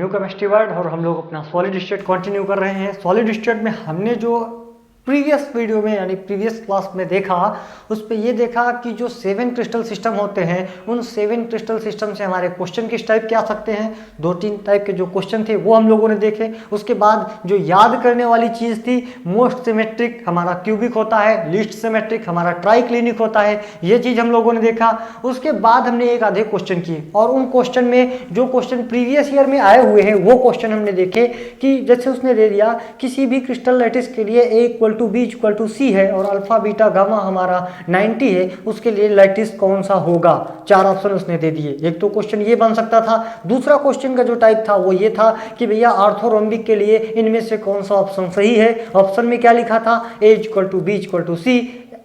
New chemistry word और हम लोग अपना सॉलिड स्टेट कंटिन्यू कर रहे हैं। सॉलिड स्टेट में हमने जो प्रीवियस वीडियो में यानी प्रीवियस क्लास में देखा, उस पे ये देखा कि जो 7 क्रिस्टल सिस्टम होते हैं, उन 7 क्रिस्टल सिस्टम से हमारे क्वेश्चन किस टाइप के आ सकते हैं। 2-3 टाइप के जो क्वेश्चन थे वो हम लोगों ने देखे। उसके बाद जो याद करने वाली चीज़ थी, मोस्ट सिमेट्रिक हमारा क्यूबिक होता है, लीस्ट सिमेट्रिक हमारा ट्राइक्लिनिक होता है, ये चीज़ हम लोगों ने देखा। उसके बाद हमने एक आधे क्वेश्चन किए और उन क्वेश्चन में जो क्वेश्चन प्रीवियस ईयर में आए हुए हैं वो क्वेश्चन हमने देखे कि जैसे उसने दे दिया किसी भी क्रिस्टल लैटिस के लिए A = B = C है और अल्फा बीटा गामा हमारा 90 है, उसके लिए लैटिस कौन सा होगा। 4 ऑप्शन उसने दे दिए। एक तो क्वेश्चन ये बन सकता था। दूसरा क्वेश्चन का जो टाइप था वो ये था कि भैया ऑर्थोरोम्बिक के लिए इनमें से कौन सा ऑप्शन सही है। ऑप्शन में क्या लिखा था, A = B = C,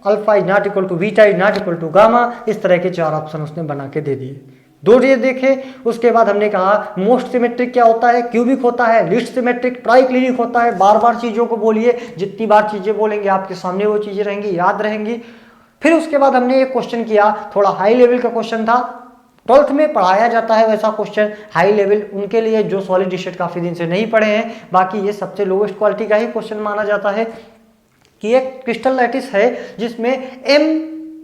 alpha is not equal to beta is not equal to gamma. इस तरह के 4 ऑप्शन उसने बना के दे दिए। 2 ये देखे। उसके बाद हमने कहा मोस्ट सिमेट्रिक क्या होता है, क्यूबिक होता है, लीस्ट सिमेट्रिक ट्राइक्लिनिक होता है। बार बार चीज़ों को बोलिए, जितनी बार चीज़ें बोलेंगे आपके सामने वो चीज़ें रहेंगी, याद रहेंगी। फिर उसके बाद हमने एक क्वेश्चन किया, थोड़ा हाई लेवल का क्वेश्चन था, 12th में पढ़ाया जाता है वैसा क्वेश्चन, हाई लेवल उनके लिए जो सॉलिड स्टेट काफ़ी दिन से नहीं पढ़े हैं। बाकी ये सबसे लोवेस्ट क्वालिटी का ही क्वेश्चन माना जाता है कि एक क्रिस्टल लैटिस है जिसमें M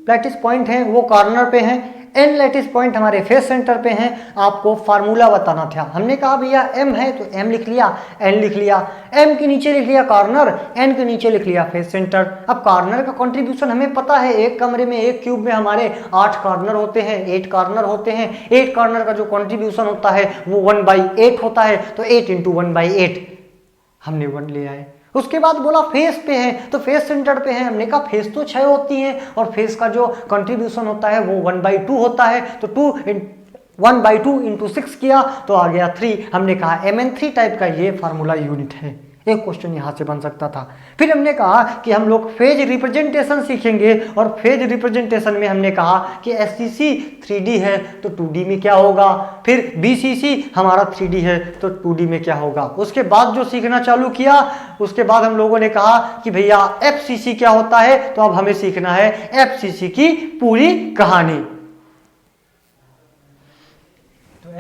लैटिस पॉइंट है वो कॉर्नर पे हैं, N लैटिस पॉइंट हमारे फेस सेंटर पे हैं। आपको फार्मूला बताना था। हमने कहा भैया M है तो M लिख लिया, N लिख लिया, M के नीचे लिख लिया कॉर्नर, N के नीचे लिख लिया फेस सेंटर। अब कॉर्नर का कंट्रीब्यूशन हमें पता है, एक कमरे में एक क्यूब में हमारे 8 कॉर्नर होते हैं, 8 कॉर्नर होते हैं। 8 कॉर्नर का जो कंट्रीब्यूशन होता है वो 1/8 होता है, तो 8 × 1/8 हमने 1 ले आए। उसके बाद बोला फेस पे है तो फेस सेंटर पे है। हमने कहा फेस तो 6 होती हैं और फेस का जो कंट्रीब्यूशन होता है वो 1/2 होता है, तो 1/2 × 6 किया तो आ गया 3। हमने कहा Mn3 टाइप का ये फार्मूला यूनिट है। एक क्वेश्चन यहाँ से बन सकता था। फिर हमने कहा कि हम लोग फेज रिप्रेजेंटेशन सीखेंगे और फेज रिप्रेजेंटेशन में हमने कहा कि SCC 3D है तो 2D में क्या होगा, फिर BCC हमारा 3D है तो 2D में क्या होगा। उसके बाद जो सीखना चालू किया, उसके बाद हम लोगों ने कहा कि भैया FCC क्या होता है, तो अब हमें सीखना है FCC की पूरी कहानी।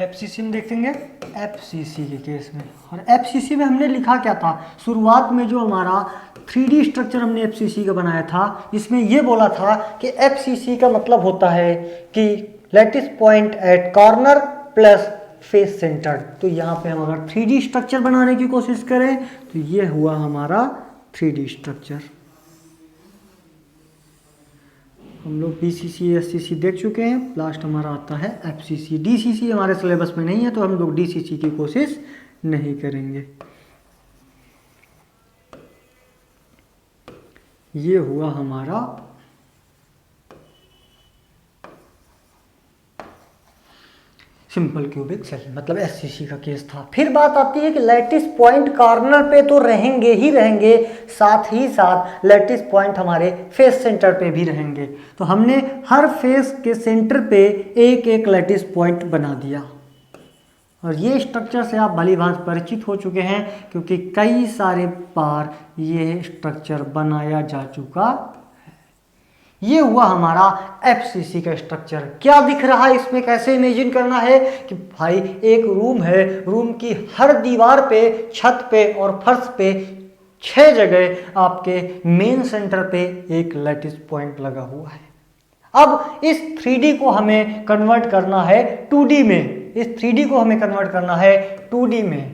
FCC में देखेंगे FCC के केस में, और FCC में हमने लिखा क्या था, शुरुआत में जो हमारा 3D स्ट्रक्चर हमने FCC का बनाया था, इसमें ये बोला था कि FCC का मतलब होता है कि lattice point at corner plus face centre. तो यहाँ पे हम अगर 3D स्ट्रक्चर बनाने की कोशिश करें तो ये हुआ हमारा 3D स्ट्रक्चर। हम लोग BCC SCC देख चुके हैं, लास्ट हमारा आता है FCC। DCC हमारे सिलेबस में नहीं है तो हम लोग DCC की कोशिश नहीं करेंगे। ये हुआ हमारा सिंपल क्यूबिक सेल, मतलब SCC का केस था। फिर बात आती है कि लैटिस पॉइंट कॉर्नर पे तो रहेंगे ही रहेंगे, साथ ही साथ लैटिस पॉइंट हमारे फेस सेंटर पे भी रहेंगे। तो हमने हर फेस के सेंटर पे एक एक लैटिस पॉइंट बना दिया और ये स्ट्रक्चर से आप भली भांति परिचित हो चुके हैं क्योंकि कई सारे बार ये स्ट्रक्चर बनाया जा चुका है। ये हुआ हमारा FCC का स्ट्रक्चर। क्या दिख रहा है इसमें, कैसे इमेजिन करना है कि भाई एक रूम है, रूम की हर दीवार पे, छत पे और फर्श पे 6 जगह आपके मेन सेंटर पे एक लैटिस पॉइंट लगा हुआ है। अब इस 3D को हमें कन्वर्ट करना है 2D में, इस 3D को हमें कन्वर्ट करना है 2D में।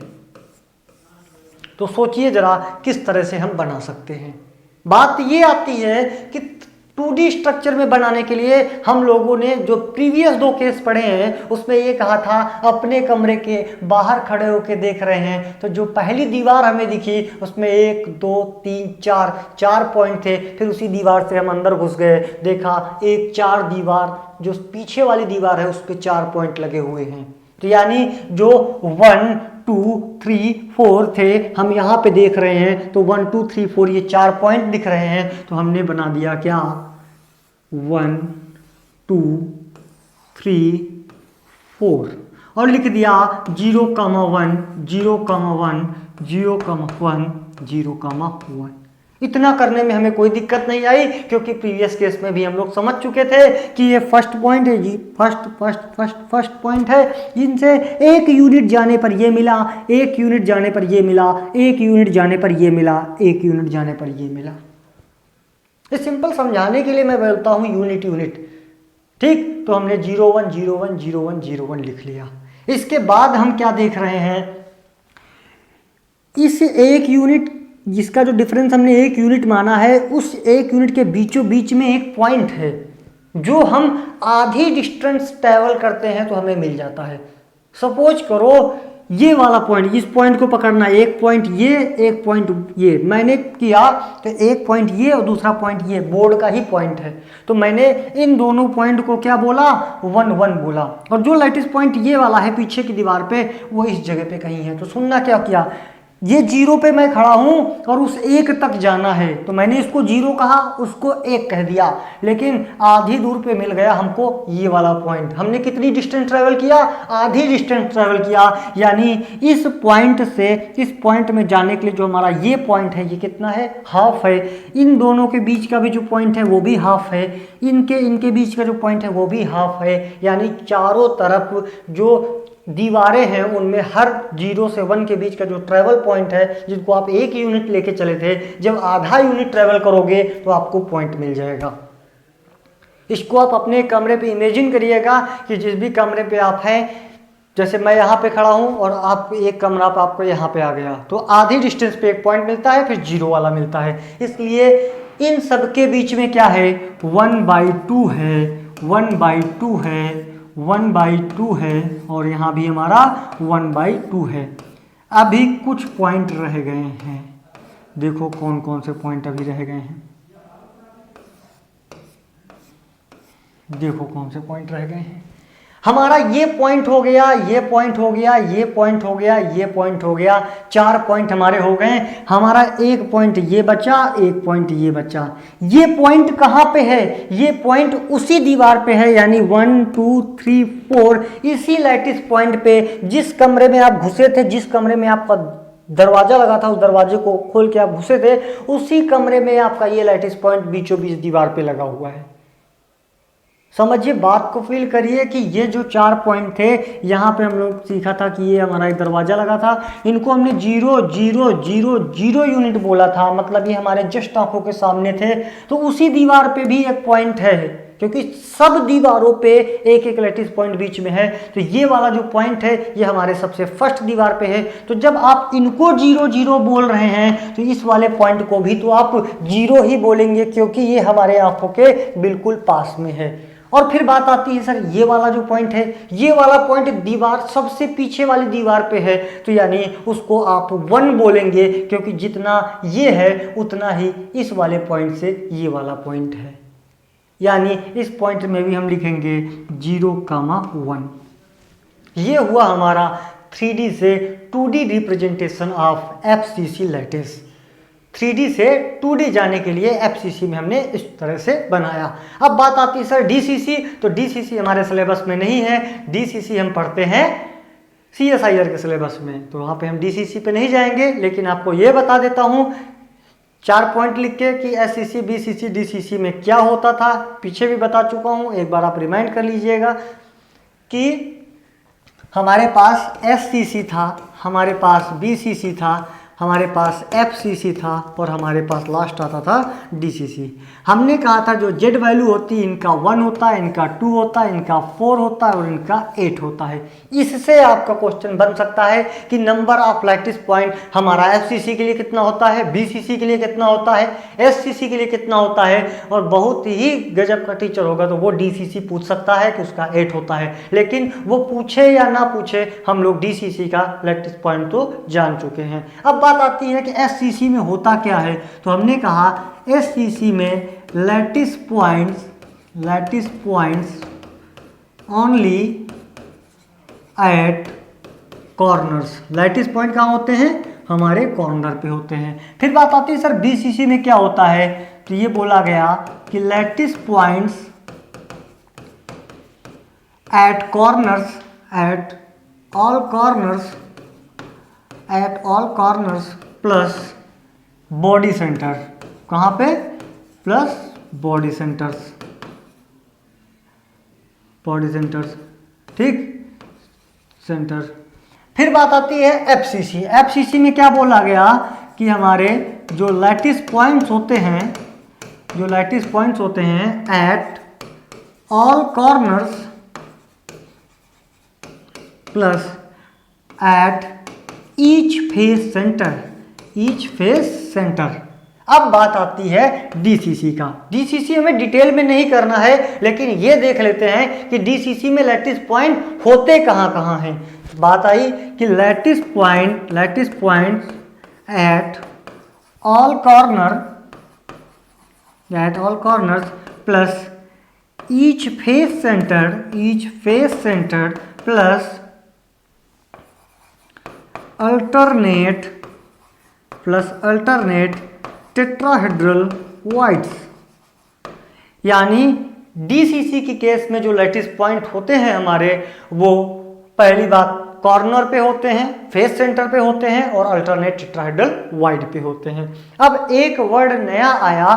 तो सोचिए जरा किस तरह से हम बना सकते हैं। बात ये आती है कि 2D स्ट्रक्चर में बनाने के लिए हम लोगों ने जो प्रीवियस 2 केस पढ़े हैं उसमें ये कहा था अपने कमरे के बाहर खड़े होकर देख रहे हैं, तो जो पहली दीवार हमें दिखी उसमें 1 2 3 4 पॉइंट थे। फिर उसी दीवार से हम अंदर घुस गए, देखा एक 4 दीवार, जो पीछे वाली दीवार है उस पर 4 पॉइंट लगे हुए हैं। तो यानी जो 1 2 3 4 थे हम यहाँ पे देख रहे हैं, तो 1 2 3 4 ये 4 पॉइंट दिख रहे हैं। तो हमने बना दिया क्या, 1 2 3 4 और लिख दिया 0,1 0,1 0,1 0,1। इतना करने में हमें कोई दिक्कत नहीं आई, क्योंकि प्रीवियस केस में भी हम लोग समझ चुके थे कि ये फर्स्ट पॉइंट है जी, फर्स्ट पॉइंट है, इनसे 1 यूनिट जाने पर ये मिला, 1 यूनिट जाने पर ये मिला, 1 यूनिट जाने पर ये मिला, 1 यूनिट जाने पर ये मिला। ये सिंपल समझाने के लिए मैं बोलता हूँ यूनिट। ठीक, तो हमने 0 1 0 1 0 1 0 1 लिख लिया। इसके बाद हम क्या देख रहे हैं, इस 1 यूनिट जिसका जो डिफरेंस हमने 1 यूनिट माना है, उस 1 यूनिट के बीचों बीच में एक पॉइंट है जो हम आधी डिस्टेंस ट्रैवल करते हैं तो हमें मिल जाता है। सपोज करो ये वाला पॉइंट, इस पॉइंट को पकड़ना, एक पॉइंट ये, एक पॉइंट ये, मैंने किया तो एक पॉइंट ये और दूसरा पॉइंट ये बोर्ड का ही पॉइंट है, तो मैंने इन दोनों पॉइंट को क्या बोला, 1 1 बोला। और जो लेटेस्ट पॉइंट ये वाला है पीछे की दीवार पे, वो इस जगह पे कहीं है। तो सुनना क्या किया, ये 0 पे मैं खड़ा हूं और उस 1 तक जाना है, तो मैंने इसको 0 कहा, उसको 1 कह दिया, लेकिन आधी दूर पे मिल गया हमको ये वाला पॉइंट। हमने कितनी डिस्टेंस ट्रेवल किया, आधी डिस्टेंस ट्रेवल किया, यानी इस पॉइंट से इस पॉइंट में जाने के लिए जो हमारा ये पॉइंट है, ये कितना है, हाफ है। इन दोनों के बीच का भी जो पॉइंट है वो भी हाफ है, इनके बीच का जो पॉइंट है वो भी हाफ है, यानी चारों तरफ जो दीवारें हैं उनमें हर 0 से 1 के बीच का जो ट्रेवल पॉइंट है, जिसको आप 1 यूनिट लेके चले थे, जब आधा यूनिट ट्रेवल करोगे तो आपको पॉइंट मिल जाएगा। इसको आप अपने कमरे पे इमेजिन करिएगा कि जिस भी कमरे पे आप हैं, जैसे मैं यहाँ पे खड़ा हूँ और आप एक कमरा पे आपको यहाँ पे आ गया, तो आधी डिस्टेंस पे एक पॉइंट मिलता है, फिर 0 वाला मिलता है। इसलिए इन सब के बीच में क्या है, 1/2 है, 1/2 है, 1/2 है, और यहाँ भी हमारा 1/2 है। अभी कुछ पॉइंट रह गए हैं, देखो कौन कौन से पॉइंट अभी रह गए हैं, देखो कौन से पॉइंट रह गए हैं। हमारा ये पॉइंट हो गया, ये पॉइंट हो गया, ये पॉइंट हो गया, ये पॉइंट हो गया, 4 पॉइंट हमारे हो गए। हमारा एक पॉइंट ये बचा, एक पॉइंट ये बचा। ये पॉइंट कहाँ पे है, ये पॉइंट उसी दीवार पे है, यानी 1 2 3 4 इसी लैटिस पॉइंट पे, जिस कमरे में आप घुसे थे, जिस कमरे में आपका दरवाजा लगा था, उस दरवाजे को खोल के आप घुसे थे, उसी कमरे में आपका ये लैटिस पॉइंट बीचों बीच दीवार पे लगा हुआ है। समझिए, बात को फील करिए कि ये जो 4 पॉइंट थे, यहाँ पे हम लोग सीखा था कि ये हमारा एक दरवाजा लगा था, इनको हमने 0 0 0 0 यूनिट बोला था, मतलब ये हमारे जस्ट आंखों के सामने थे। तो उसी दीवार पे भी एक पॉइंट है, क्योंकि सब दीवारों पे एक एक लैटिस पॉइंट बीच में है। तो ये वाला जो पॉइंट है, ये हमारे सबसे फर्स्ट दीवार पे है। तो जब आप इनको 0 0 बोल रहे हैं, तो इस वाले पॉइंट को भी तो आप 0 ही बोलेंगे, क्योंकि ये हमारे आंखों के बिल्कुल पास में है। और फिर बात आती है, सर ये वाला जो पॉइंट है, ये वाला पॉइंट दीवार सबसे पीछे वाली दीवार पे है, तो यानी उसको आप 1 बोलेंगे, क्योंकि जितना ये है उतना ही इस वाले पॉइंट से ये वाला पॉइंट है। यानी इस पॉइंट में भी हम लिखेंगे 0,1। ये हुआ हमारा 3D से 2D representation of FCC lattice. 3D से 2D जाने के लिए FCC में हमने इस तरह से बनाया। अब बात आती है सर DCC, तो DCC हमारे सिलेबस में नहीं है। DCC हम पढ़ते हैं CSIR के सिलेबस में, तो वहाँ पे हम DCC पे नहीं जाएंगे, लेकिन आपको ये बता देता हूँ 4 पॉइंट लिख के कि SCC, BCC, DCC में क्या होता था। पीछे भी बता चुका हूँ, एक बार आप रिमाइंड कर लीजिएगा कि हमारे पास SCC था, हमारे पास BCC था, हमारे पास FCC था, और हमारे पास लास्ट आता था DCC। हमने कहा था जो Z वैल्यू होती है, इनका 1 होता है, इनका 2 होता है, इनका 4 होता है और इनका 8 होता है। इससे आपका क्वेश्चन बन सकता है कि नंबर ऑफ लैटिस पॉइंट हमारा FCC के लिए कितना होता है, BCC के लिए कितना होता है, SCC के लिए कितना होता है। और बहुत ही गजब का टीचर होगा तो वो DCC पूछ सकता है कि उसका 8 होता है, लेकिन वो पूछे या ना पूछे, हम लोग DCC का लैटिस पॉइंट तो जान चुके हैं। अब बात आती है कि SCC में होता क्या है, तो हमने कहा SCC में lattice points only at corners. Lattice point कहाँ होते हैं, हमारे कॉर्नर पे होते हैं। फिर बात आती है सर BCC में क्या होता है, तो ये बोला गया कि lattice points at corners, at all corners plus body centre, कहाँ पे, plus body centres, body centres, ठीक, सेंटर। फिर बात आती है एफसीसी। एफसीसी में क्या बोला गया कि हमारे जो लैटिस पॉइंट्स होते हैं, जो लैटिस पॉइंट्स होते हैं at all corners plus at each face centre, each face centre. अब बात आती है डीसीसी का। डीसीसी हमें डिटेल में नहीं करना है, लेकिन ये देख लेते हैं कि डीसीसी में लैटिस पॉइंट होते कहाँ कहाँ हैं। बात आई कि lattice point at all corners plus each face centre plus alternate tetrahedral wides. यानी डीसीसी की केस में जो लैटिस पॉइंट होते हैं हमारे, वो पहली बात कॉर्नर पे होते हैं, फेस सेंटर पे होते हैं और अल्टरनेट टेट्राहेड्रल वाइड पे होते हैं। अब एक वर्ड नया आया,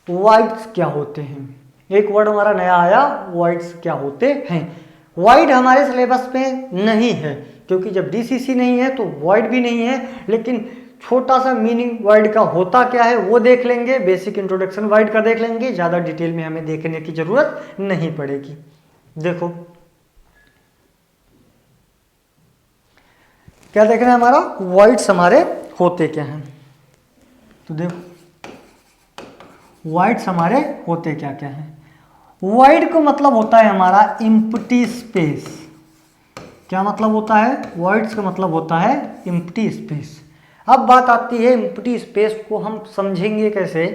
वाइड्स क्या होते हैं। एक वर्ड हमारा नया आया, वाइड्स क्या होते हैं। वाइड हमारे सिलेबस में नहीं है, क्योंकि जब डीसीसी नहीं है तो वाइड भी नहीं है, लेकिन छोटा सा मीनिंग वाइड का होता क्या है वो देख लेंगे, बेसिक इंट्रोडक्शन वाइड का देख लेंगे, ज़्यादा डिटेल में हमें देखने की जरूरत नहीं पड़ेगी। देखो क्या देखना है हमारा, वाइड्स हमारे होते क्या हैं। तो देखो वाइड्स हमारे होते क्या क्या हैं। वाइड का मतलब होता है हमारा एम्प्टी स्पेस। क्या मतलब होता है, वाइड्स का मतलब होता है एम्प्टी स्पेस। अब बात आती है एम्प्टी स्पेस को हम समझेंगे कैसे।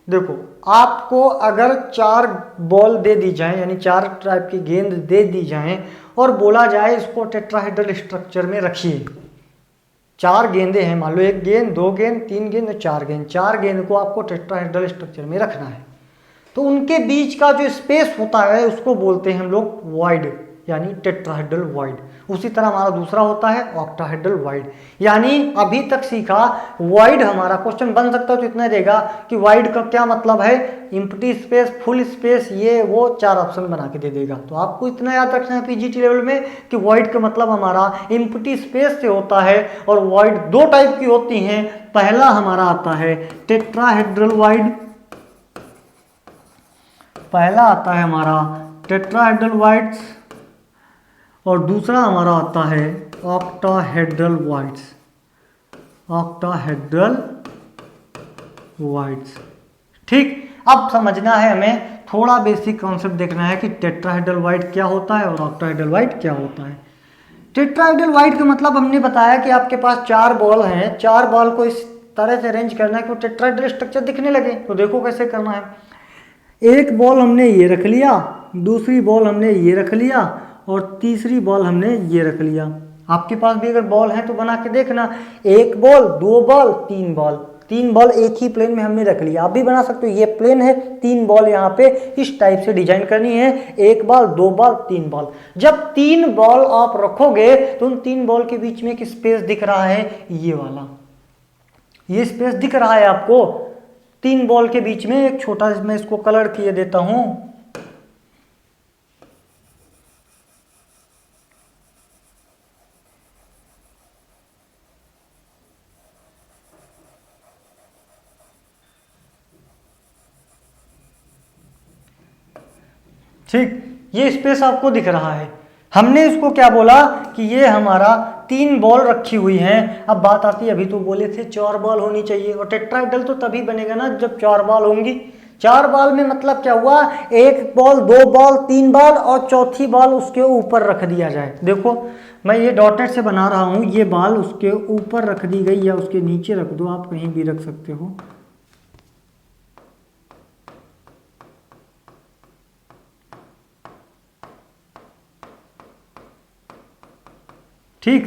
देखो आपको अगर 4 बॉल दे दी जाए, यानी 4 टाइप की गेंद दे दी जाए और बोला जाए इसको टेट्राहेड्रल स्ट्रक्चर में रखिए। 4 गेंदे हैं, मान लो 1 गेंद, 2 गेंद, 3 गेंद और 4 गेंद। 4 गेंद को आपको टेट्राहेड्रल स्ट्रक्चर में रखना है, तो उनके बीच का जो स्पेस होता है उसको बोलते हैं हम लोग वाइड, यानी टेट्राहेड्रल वाइड। उसी तरह हमारा दूसरा होता है ऑक्टाहेड्रल वाइड। यानी अभी तक सीखा वाइड, हमारा क्वेश्चन बन सकता है तो इतना देगा कि वाइड का क्या मतलब है, एम्प्टी स्पेस, फुल स्पेस, ये वो 4 ऑप्शन बना के दे देगा। तो आपको इतना याद रखना है पीजीटी लेवल में कि वाइड का मतलब हमारा एम्प्टी स्पेस से होता है। और वाइड 2 टाइप की होती हैं। पहला हमारा आता है टेट्राहेड्रल वाइड, पहला आता है हमारा टेट्राहेड्रल वाइड्स और दूसरा हमारा आता है ऑक्टाहेड्रल वाइड्स, ऑक्टाहेड्रल वाइड्स। ठीक, अब समझना है हमें, थोड़ा बेसिक कॉन्सेप्ट देखना है कि टेट्राहेड्रल वाइड क्या होता है और ऑक्टाहेड्रल वाइड क्या होता है। टेट्राहेड्रल वाइड का मतलब हमने बताया कि आपके पास 4 बॉल हैं, 4 बॉल को इस तरह से अरेंज करना है कि वो टेट्राहेड्रल स्ट्रक्चर दिखने लगे। तो देखो कैसे करना है। एक बॉल हमने ये रख लिया, दूसरी बॉल हमने ये रख लिया और तीसरी बॉल हमने ये रख लिया। आपके पास भी अगर बॉल है तो बना के देखना, 1 बॉल, 2 बॉल, 3 बॉल, 3 बॉल एक ही प्लेन में हमने रख लिया। आप भी बना सकते हो, ये प्लेन है, 3 बॉल यहाँ पे इस टाइप से डिजाइन करनी है, 1 बॉल, 2 बॉल, 3 बॉल। जब 3 बॉल आप रखोगे तो उन 3 बॉल के बीच में एक स्पेस दिख रहा है, ये वाला, ये स्पेस दिख रहा है आपको। 3 बॉल के बीच में एक छोटा, मैं इसको कलर किए देता हूं। ठीक, ये स्पेस आपको दिख रहा है। हमने इसको क्या बोला कि ये हमारा 3 बॉल रखी हुई हैं। अब बात आती है, अभी तो बोले थे 4 बॉल होनी चाहिए, और टेट्राहेड्रल तो तभी बनेगा ना जब 4 बॉल होंगी। 4 बॉल में मतलब क्या हुआ, 1 बॉल, 2 बॉल, 3 बॉल और चौथी बॉल उसके ऊपर रख दिया जाए। देखो मैं ये डॉटेड से बना रहा हूँ, ये बॉल उसके ऊपर रख दी गई या उसके नीचे रख दो, आप कहीं भी रख सकते हो। ठीक,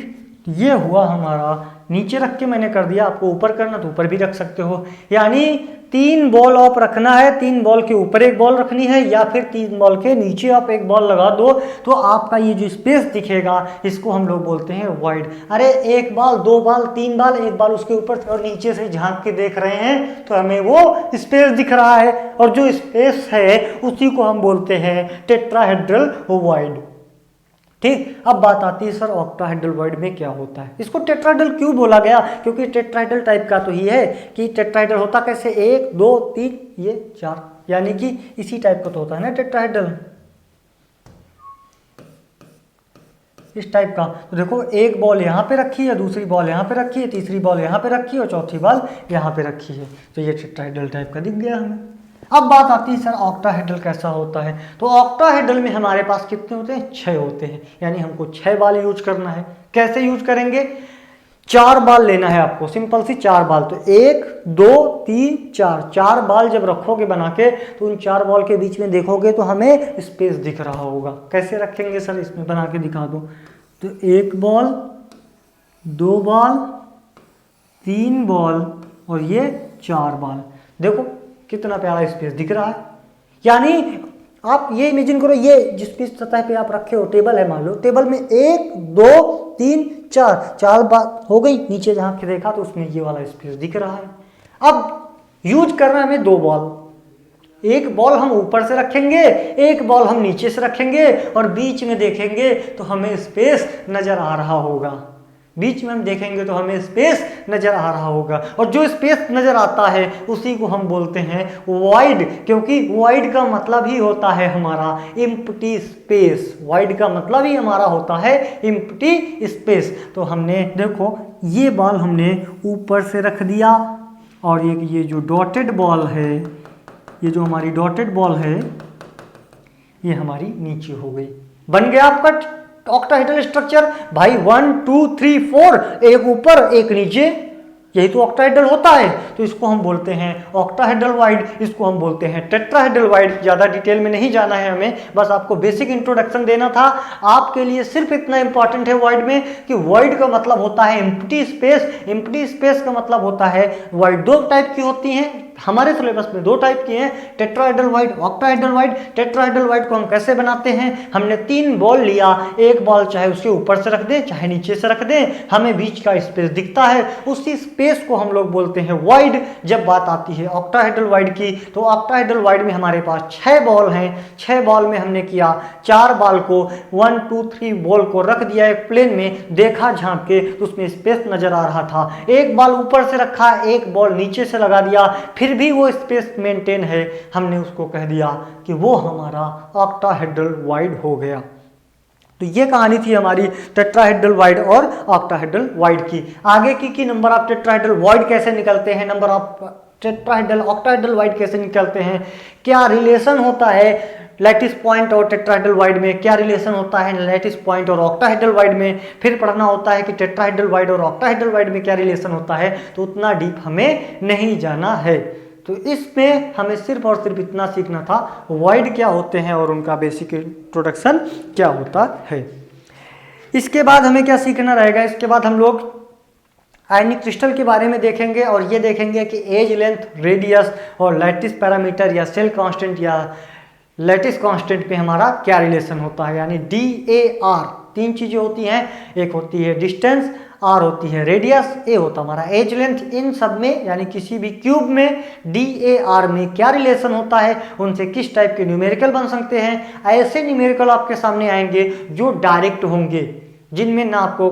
ये हुआ हमारा नीचे रख के मैंने कर दिया, आपको ऊपर करना तो ऊपर भी रख सकते हो। यानी 3 बॉल आप रखना है, 3 बॉल के ऊपर एक बॉल रखनी है या फिर 3 बॉल के नीचे आप एक बॉल लगा दो तो आपका ये जो स्पेस दिखेगा इसको हम लोग बोलते हैं वाइड। अरे 1 बॉल 2 बॉल 3 बॉल, एक बॉल उसके ऊपर और नीचे से झांक के देख रहे हैं तो हमें वो स्पेस दिख रहा है, और जो स्पेस है उसी को हम बोलते हैं टेट्राहेड्रल वाइड। ठीक, अब बात आती है सर ऑक्टाहेड्रल वाइड में क्या होता है। इसको टेट्राहेड्रल क्यों बोला गया, क्योंकि टेट्राहेड्रल टाइप का तो ही है कि टेट्राहेड्रल होता कैसे 1 2 3 ये 4, यानी कि इसी टाइप का तो होता है ना टेट्राहेड्रल, इस टाइप का। तो देखो एक बॉल यहाँ पे रखी है, दूसरी बॉल यहाँ पे रखी है, तीसरी बॉल यहाँ पे रखी है और चौथी बॉल यहाँ पे रखी है, तो ये टेट्राहेड्रल टाइप का दिख गया हमें। अब बात आती है सर ऑक्टाहेड्रल कैसा होता है। तो ऑक्टाहेड्रल में हमारे पास कितने होते हैं, 6 होते हैं, यानी हमको 6 बॉल यूज करना है। कैसे यूज करेंगे, 4 बॉल लेना है आपको, सिंपल सी 4 बॉल। तो 1 2 3 4 बॉल जब रखोगे बना के तो उन 4 बॉल के बीच में देखोगे तो हमें स्पेस दिख रहा होगा। कैसे रखेंगे सर, इसमें बना के दिखा दो। तो 1 बॉल 2 बॉल 3 बॉल और ये 4 बॉल, देखो कितना प्यारा स्पेस दिख रहा है। यानी आप ये इमेजिन करो, ये जिस भी सतह पे आप रखे हो टेबल है, मान लो टेबल में 1 2 3 4 बात हो गई, नीचे जहां के देखा तो उसमें ये वाला स्पेस दिख रहा है। अब यूज करना है हमें 2 बॉल, एक बॉल हम ऊपर से रखेंगे, एक बॉल हम नीचे से रखेंगे और बीच में देखेंगे तो हमें स्पेस नजर आ रहा होगा। बीच में हम देखेंगे तो हमें स्पेस नजर आ रहा होगा, और जो स्पेस नजर आता है उसी को हम बोलते हैं वाइड, क्योंकि वाइड का मतलब ही होता है हमारा एम्प्टी स्पेस। वाइड का मतलब ही हमारा होता है एम्प्टी स्पेस। तो हमने देखो ये बॉल हमने ऊपर से रख दिया, और ये जो डॉटेड बॉल है, ये जो हमारी डॉटेड बॉल है ये हमारी नीचे हो गई। बन गया आपका ऑक्टाहेड्रल स्ट्रक्चर भाई, 1 2 3 4, एक ऊपर एक नीचे, यही तो ऑक्टाहेड्रल होता है। तो इसको हम बोलते हैं ऑक्टाहेड्रल वाइड, इसको हम बोलते हैं टेट्राहेड्रल वाइड। ज़्यादा डिटेल में नहीं जाना है हमें, बस आपको बेसिक इंट्रोडक्शन देना था। आपके लिए सिर्फ इतना इंपॉर्टेंट है वाइड में कि वाइड का मतलब होता है एम्प्टी स्पेस, एम्प्टी स्पेस का मतलब होता है वाइड। 2 टाइप की होती हैं हमारे सिलेबस में, 2 टाइप की हैं, tetrahedral void, octahedral wide. Tetrahedral void को हम कैसे बनाते हैं, हमने 3 बॉल लिया, एक बॉल चाहे उसके ऊपर से रख दें चाहे नीचे से रख दें, हमें बीच का स्पेस दिखता है, उसी स्पेस को हम लोग बोलते हैं वाइड। जब बात आती है ऑक्टाहेड्रल वाइड की, तो ऑक्टाहेड्रल वाइड में हमारे पास 6 बॉल हैं। 6 बॉल में हमने किया, 4 बॉल को 1 2 3 बॉल को रख दिया एक प्लेन में, देखा झांक के तो उसमें स्पेस नजर आ रहा था। एक बॉल ऊपर से रखा, एक बॉल नीचे से लगा दिया, फिर भी वो स्पेस मेंटेन है, हमने उसको कह दिया कि वो हमारा ऑक्टाहेड्रल वाइड हो गया। तो ये कहानी थी हमारी टेट्राहेड्रल वाइड और ऑक्टाहेड्रल वाइड की। आगे की नंबर ऑफ टेट्राहेड्रल वाइड कैसे निकलते हैं, number of tetrahedral octahedral wide कैसे निकलते हैं, क्या रिलेशन होता है लैटिस पॉइंट और टेट्राहेड्रल वाइड में, क्या रिलेशन होता है लैटिस पॉइंट और ऑक्टाहेड्रल वाइड में, फिर पढ़ना होता है कि टेट्राहेड्रल वाइड और ऑक्टाहेड्रल वाइड में क्या रिलेशन होता है। तो उतना डीप हमें नहीं जाना है। तो इसमें हमें सिर्फ और सिर्फ इतना सीखना था वाइड क्या होते हैं और उनका बेसिक इंट्रोडक्शन क्या होता है। इसके बाद हमें क्या सीखना रहेगा, इसके बाद हम लोग आयनिक क्रिस्टल के बारे में देखेंगे और ये देखेंगे कि एज लेंथ, रेडियस और लैटिस पैरामीटर या सेल कांस्टेंट या लैटिस कांस्टेंट पे हमारा क्या रिलेशन होता है। यानी DAR 3 चीज़ें होती हैं, एक होती है डिस्टेंस, आर होती है रेडियस, ए होता हमारा एज लेंथ। इन सब में यानी किसी भी क्यूब में DAR में क्या रिलेशन होता है, उनसे किस टाइप के न्यूमेरिकल बन सकते हैं। ऐसे न्यूमेरिकल आपके सामने आएंगे जो डायरेक्ट होंगे, जिनमें ना आपको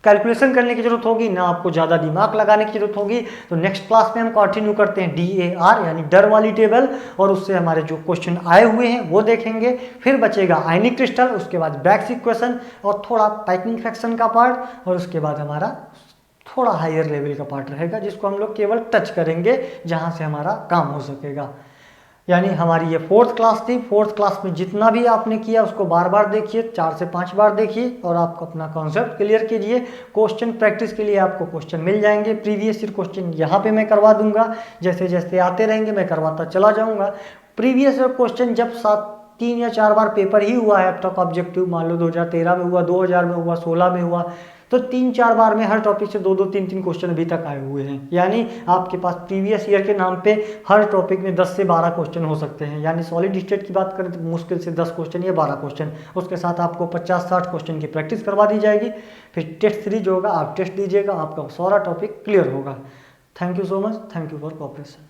कैलकुलेशन करने की जरूरत होगी, ना आपको ज़्यादा दिमाग लगाने की जरूरत होगी। तो नेक्स्ट क्लास में हम कंटिन्यू करते हैं DAR यानी डर वाली टेबल, और उससे हमारे जो क्वेश्चन आए हुए हैं वो देखेंगे। फिर बचेगा आयनिक क्रिस्टल, उसके बाद ब्रैग्स इक्वेशन और थोड़ा पाइपिंग फ्रैक्शन का पार्ट, और उसके बाद हमारा थोड़ा हायर लेवल का पार्ट रहेगा जिसको हम लोग केवल टच करेंगे, जहाँ से हमारा काम हो सकेगा। यानी हमारी ये 4th क्लास थी। 4th क्लास में जितना भी आपने किया उसको बार बार देखिए, 4 से 5 बार देखिए और आपको अपना कॉन्सेप्ट क्लियर कीजिए। क्वेश्चन प्रैक्टिस के लिए आपको क्वेश्चन मिल जाएंगे, प्रीवियस ईयर क्वेश्चन यहाँ पे मैं करवा दूंगा, जैसे जैसे आते रहेंगे मैं करवाता चला जाऊँगा। प्रीवियस ईयर क्वेश्चन जब 3 या 4 बार पेपर ही हुआ है अब तक ऑब्जेक्टिव, मान लो 2013 में हुआ, 2000 में हुआ, 16 में हुआ, तो 3-4 बार में हर टॉपिक से 2-2 3-3 क्वेश्चन अभी तक आए हुए हैं। यानी आपके पास प्रीवियस ईयर के नाम पे हर टॉपिक में 10 से 12 क्वेश्चन हो सकते हैं। यानी सॉलिड स्टेट की बात करें तो मुश्किल से 10 क्वेश्चन या 12 क्वेश्चन, उसके साथ आपको 50-60 क्वेश्चन की प्रैक्टिस करवा दी जाएगी। फिर टेस्ट सीरीज होगा, आप टेस्ट दीजिएगा, आपका सारा टॉपिक क्लियर होगा। Thank you so much, thank you for cooperation.